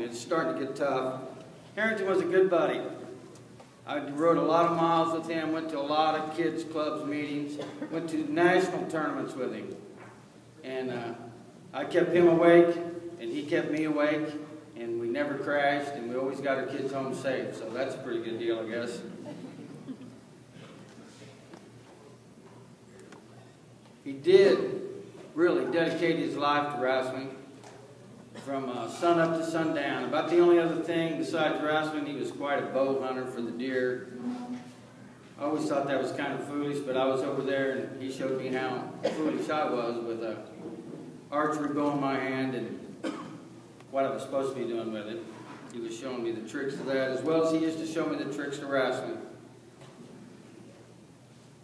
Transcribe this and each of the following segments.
It's starting to get tough. Harrington was a good buddy. I rode a lot of miles with him, went to a lot of kids' clubs meetings, went to national tournaments with him. And I kept him awake, and he kept me awake, and we never crashed, and we always got our kids home safe. So that's a pretty good deal, I guess. He did really dedicate his life to wrestling from sun up to sundown. About the only other thing besides wrestling, he was quite a bow hunter for the deer. I always thought that was kind of foolish, but I was over there and he showed me how foolish I was with a archery bow in my hand and what I was supposed to be doing with it. He was showing me the tricks of that, as well as he used to show me the tricks to wrestling.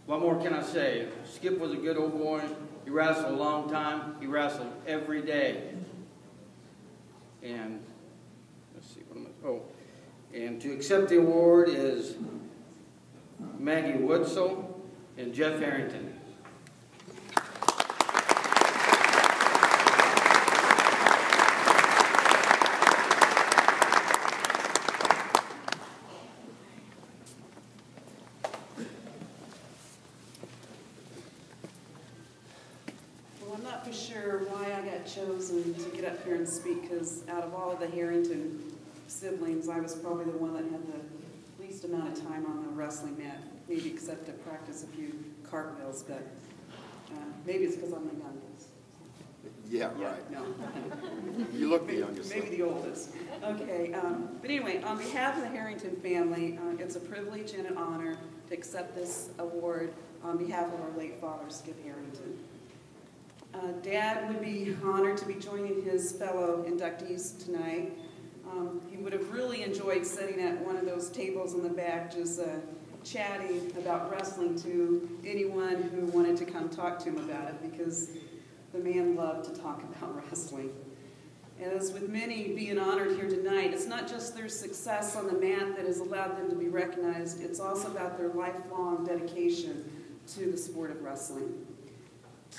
What more can I say? Skip was a good old boy. He wrestled a long time. He wrestled every day. And let's see, what am I? Oh, and to accept the award is Maggie Whitsell and Jeff Harrington. For sure why I got chosen to get up here and speak, because out of all of the Harrington siblings, I was probably the one that had the least amount of time on the wrestling mat, maybe except to practice a few cartwheels, but maybe it's because I'm the youngest. Yeah, right. No. You look the youngest. Maybe the oldest. Okay, but anyway, on behalf of the Harrington family, it's a privilege and an honor to accept this award on behalf of our late father, Skip Harrington. Dad would be honored to be joining his fellow inductees tonight. He would have really enjoyed sitting at one of those tables in the back just chatting about wrestling to anyone who wanted to come talk to him about it, because the man loved to talk about wrestling. And as with many being honored here tonight, it's not just their success on the mat that has allowed them to be recognized, it's also about their lifelong dedication to the sport of wrestling.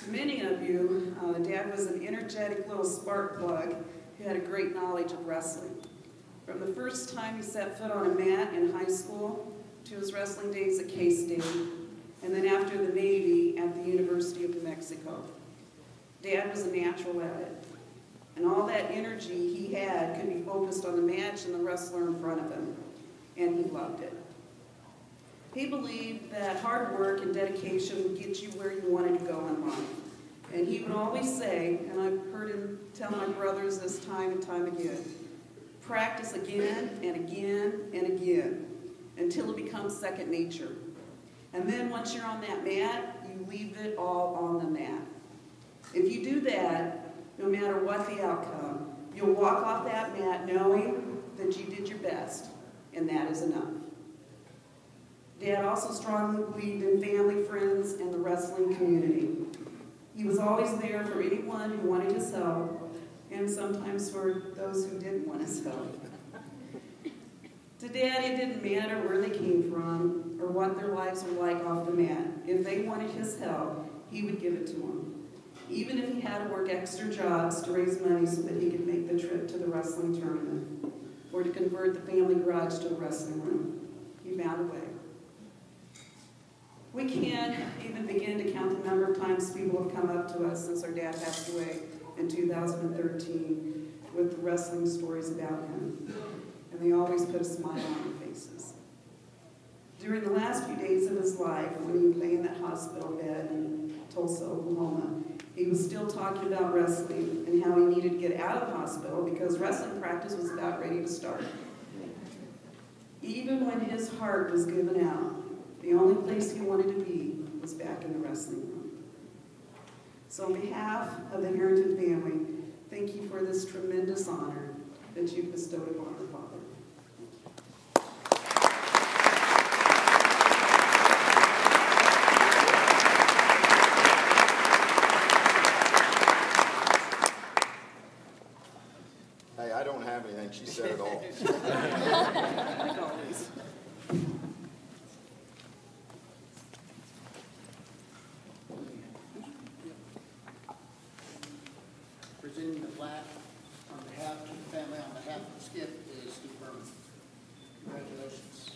To many of you, Dad was an energetic little spark plug who had a great knowledge of wrestling. From the first time he set foot on a mat in high school to his wrestling days at K-State, and then after the Navy at the University of New Mexico. Dad was a natural at it, and all that energy he had could be focused on the match and the wrestler in front of him, and he loved it. He believed that hard work and dedication would get you where you wanted to go in life. And he would always say, and I've heard him tell my brothers this time and time again, practice again and again and again until it becomes second nature. And then once you're on that mat, you leave it all on the mat. If you do that, no matter what the outcome, you'll walk off that mat knowing that you did your best, and that is enough. Dad also strongly believed in family, friends, and the wrestling community. He was always there for anyone who wanted his help, and sometimes for those who didn't want his help. To Dad, it didn't matter where they came from or what their lives were like off the mat. If they wanted his help, he would give it to them, even if he had to work extra jobs to raise money so that he could make the trip to the wrestling tournament or to convert the family garage to a wrestling room. He found a way. We can't even begin to count the number of times people have come up to us since our dad passed away in 2013 with wrestling stories about him. And they always put a smile on their faces. During the last few days of his life, when he lay in that hospital bed in Tulsa, Oklahoma, he was still talking about wrestling and how he needed to get out of the hospital because wrestling practice was about ready to start. Even when his heart was given out, the only place he wanted to be was back in the wrestling room. So on behalf of the Harrington family, thank you for this tremendous honor that you've bestowed upon our father. Hey, I don't have anything. She said it all. Like always. Presenting the plaque on behalf of the family, on behalf of Skip is Steve Herman. Congratulations.